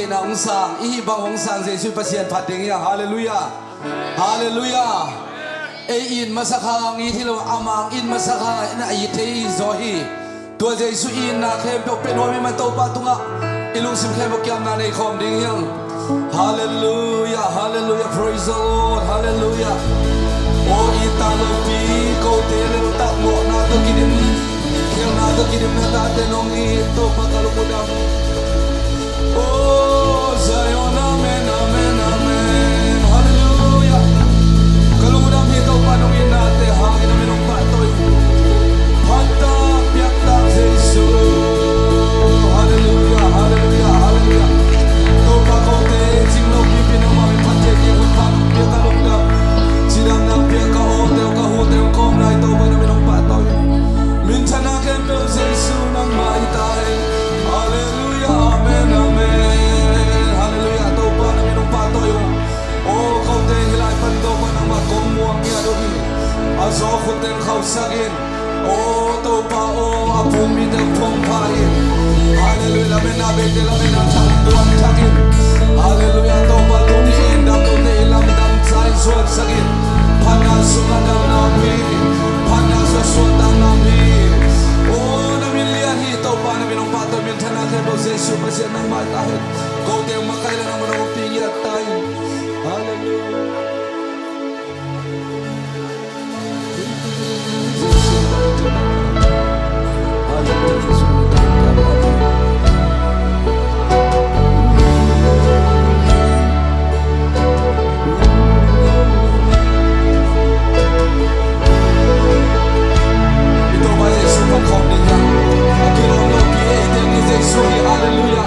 na unsang ihibang unsang Jesus pasien pating ya haleluya haleluya in masakha ngi thilo amang in masakha na yithei zohi to Jesus in na khem to penwa me man to pa tunga ilung sim khem kyam na nei khom ding yang hallelujah hallelujah praise the Lord hallelujah o italo pi ko te le ta mo na to kidim khel na to kidim na ta te nong i to pa kalu kodam oh Zion amen amen amen hallelujah kalu kodam hi to pa nong in na te hangin na menong pa toy Hata piakta Jesu hallelujah hallelujah hallelujah to pa ko te jing lo pi pi na ma me pate ke ko pa pi ka long da sidang na pi ka ho te ko nai to pa na me nong pa to min thana ke pe Jesu nang mai tai hallelujah amen amen hallelujah to pa na me nong pa to yo o ko te hilai pan to pa na ma kong muang ya do hi azo ko te khau sagin oh to pa oh apung mi de pong pai hallelujah me na be de la me na thang tuam thakin hallelujah to pa lu ni dam to te lam dam sai suat sagin phana sunga dam na mi phana sa suat dam na mi oh na mi lia hi to pa na mi nong pa to min thana ke bo Jesus pa sian nang mai ta het ko te makai la na mo pi ya tai hallelujah Hallelujah.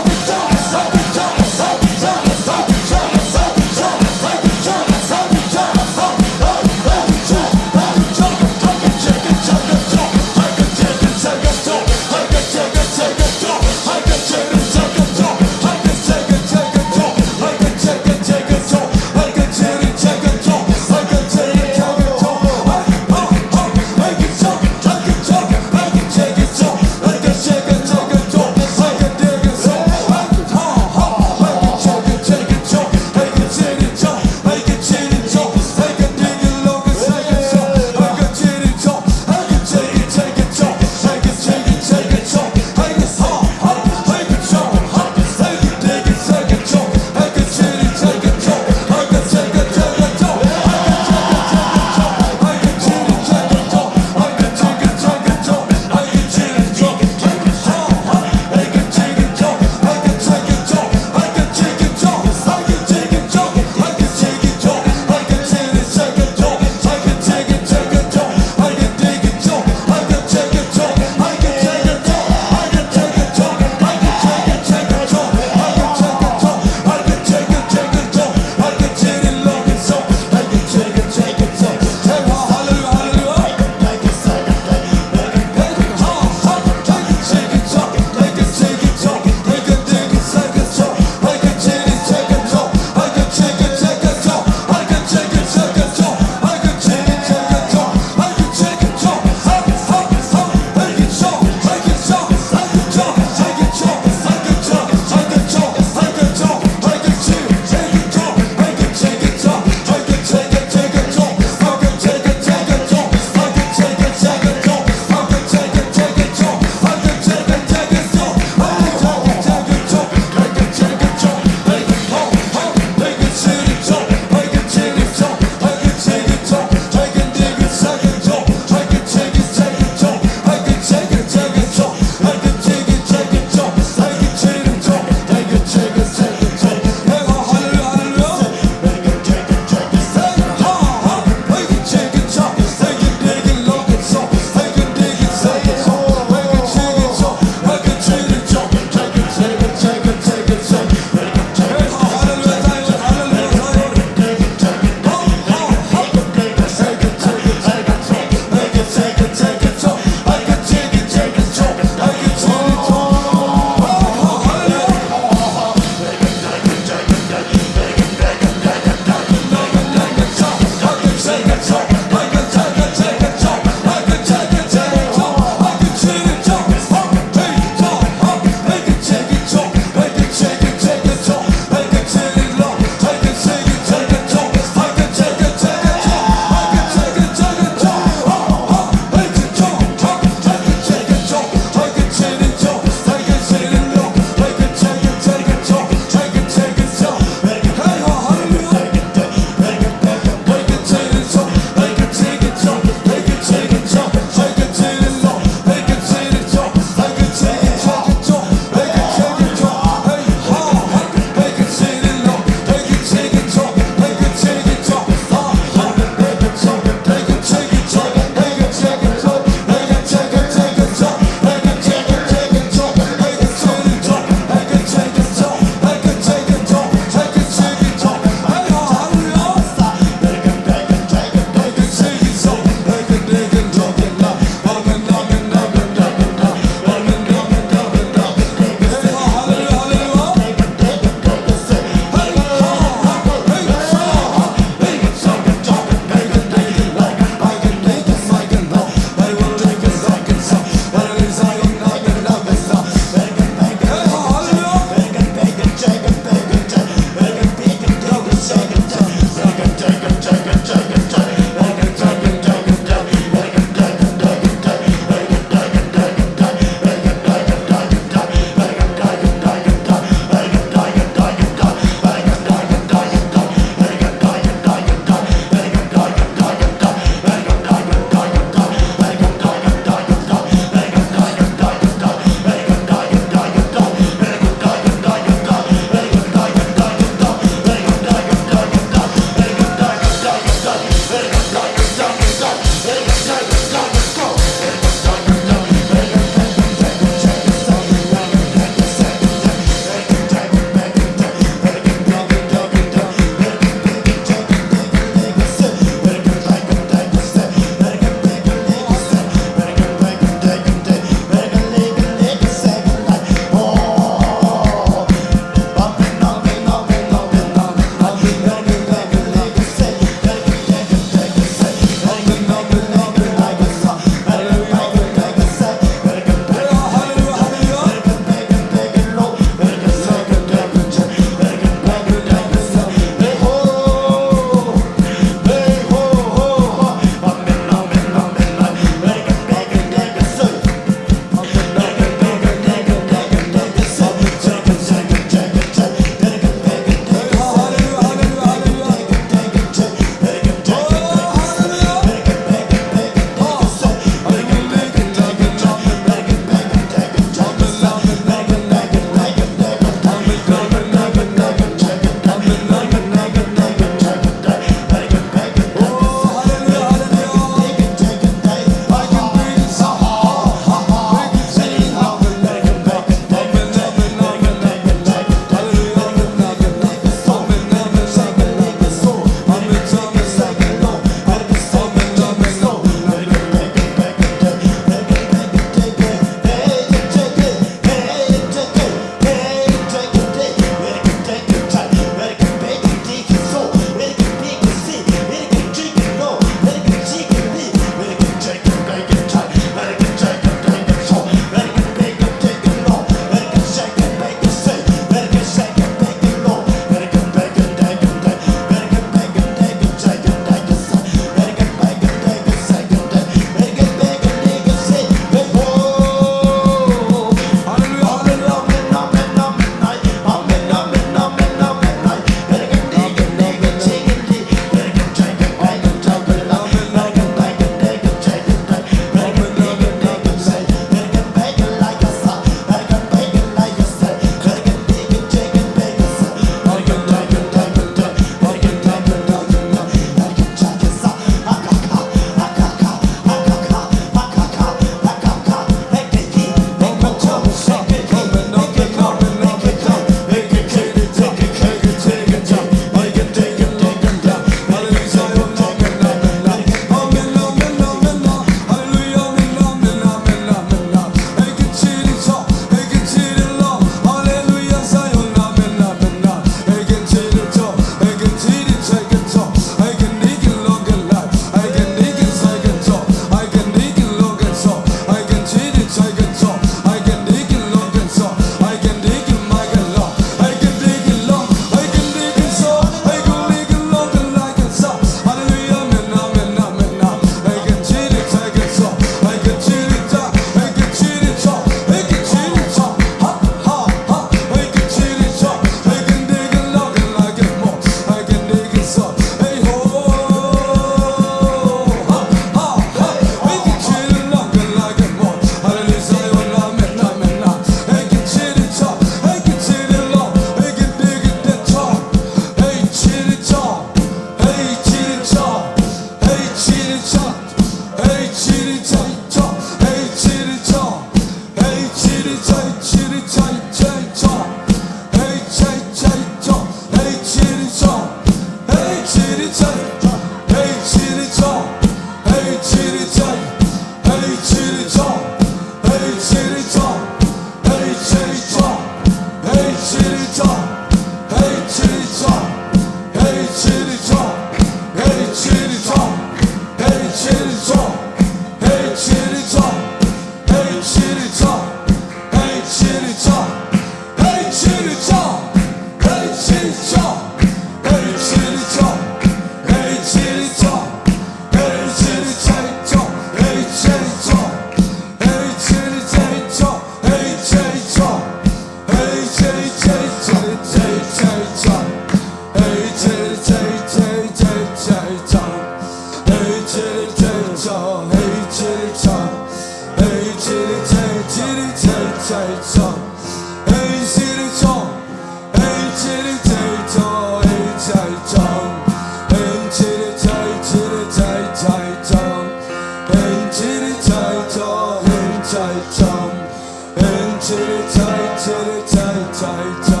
chili chai chai cha,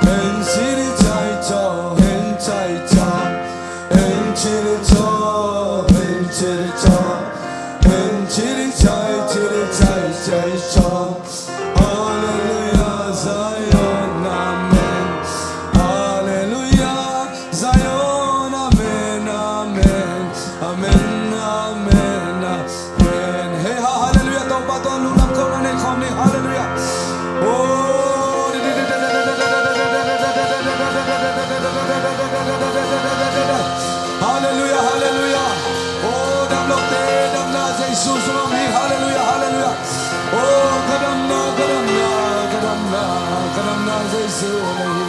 en chili chai cha, en chai cha, en chili cha, en chili cha, en chili chai chai cha. Hallelujah, Zion, amen. Hallelujah, Zion, amen, amen, amen, amen, amen. Hey, hallelujah, tao ba tuan lu nam kau nane kau ni hallelujah. Oh, hallelujah, hallelujah. Oh, dam lok te dam na Jesus sumami hallelujah, hallelujah. Oh, kadam na Jesus nahi.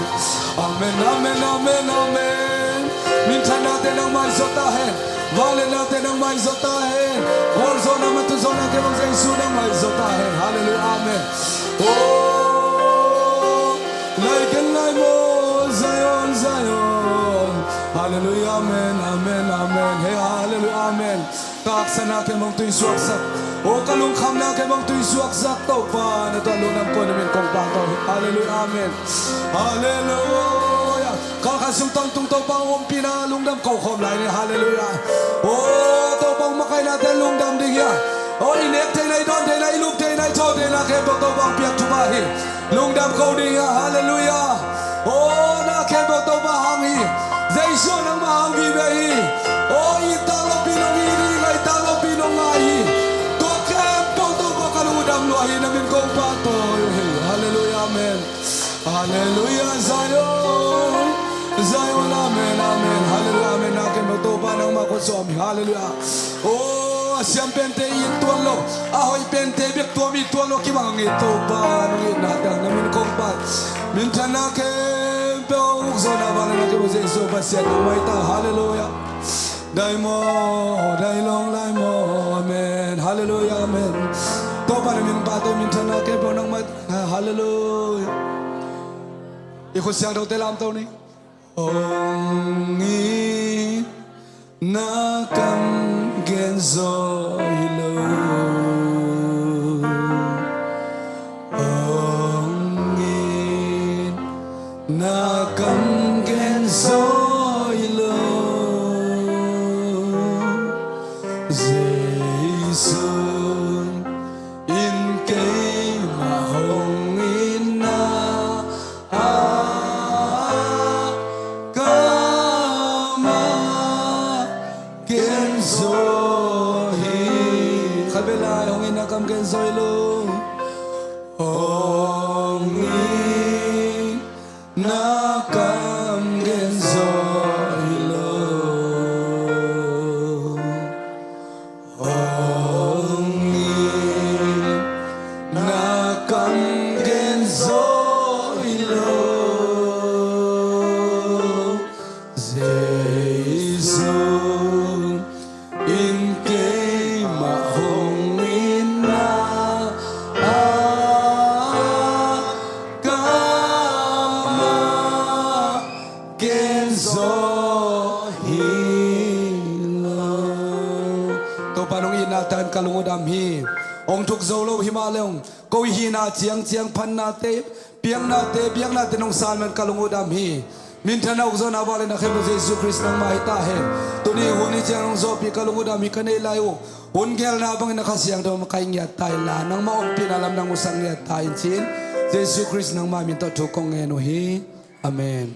Amen, amen, amen, amen. Minsan natin ang may sota hai, wale natin ang may sota hai. Orso naman to zona ke bang Jesus ang may sota hai. Hallelujah, amen. Oh, like and like mo, Zion, Zion. Hallelujah, amen, amen, amen. Hey, hallelujah, amen. Kaksa na ke bang tuy suak sak. O kalung kham na ke bang tuy suak sak tau pa na to lunam ko namin kong pato. Hallelujah, amen. Hallelujah. Kakasung tang tung tau pang umpina lungdam kau khom lai ni hallelujah. Oh, tau pang makai na te lungdam ding ya. Oh, inek te nai don te nai luk te nai cho te na ke bang tau pang piak chubahi. Lungdam kau ding ya hallelujah. Oh, na ke bang tau pang hangi. Zai syo nang mahangi behi. Oh, itang lo pinong iri ngai tang lo pinong ngai. To ke bang tau pang kaludam luahi namin kong pato. Hallelujah, amen. Hallelujah, Zion, Zion, amen, amen, hallelujah, amen. Nakin magtupa ng makusomi, hallelujah. Oh, siyang pente yung tuwan lo, ahoy pente bik tuwami tuwan lo kimang ito pa nung inatang namin kong pat. Minsan nakin peukso na bala nakin mo sa iso pasyan ng maita, hallelujah. Dahil mo, dahil long dahil mo, amen, hallelujah, amen. Topa namin pato minsan nakin po ng maita, hallelujah. Ikut siang daw telam tau ni. Ongi nakam genzo ilo. Ongi nakam genzo ilo. Zaisun in kay mahongin na. Nakam genzoy lo, ongi nakam genzoy lo, ongi nakam genzoy lo, Jesus in kay mahong. Kalungudam hi ong thuk zolo himalong ko hi na chiang chiang phan na te piang na te nong san man kalungudam hi min thana zo na wale na khem Jesus Christ nang mai ta he tuni honi chiang zo pi kalungudam hi kanei lai o hon gel na bang na khasiang do makai nya tai la nang ma ong pinalam nang usang nya tai chin Jesus Christ nang ma min to thuk kong eno hi amen.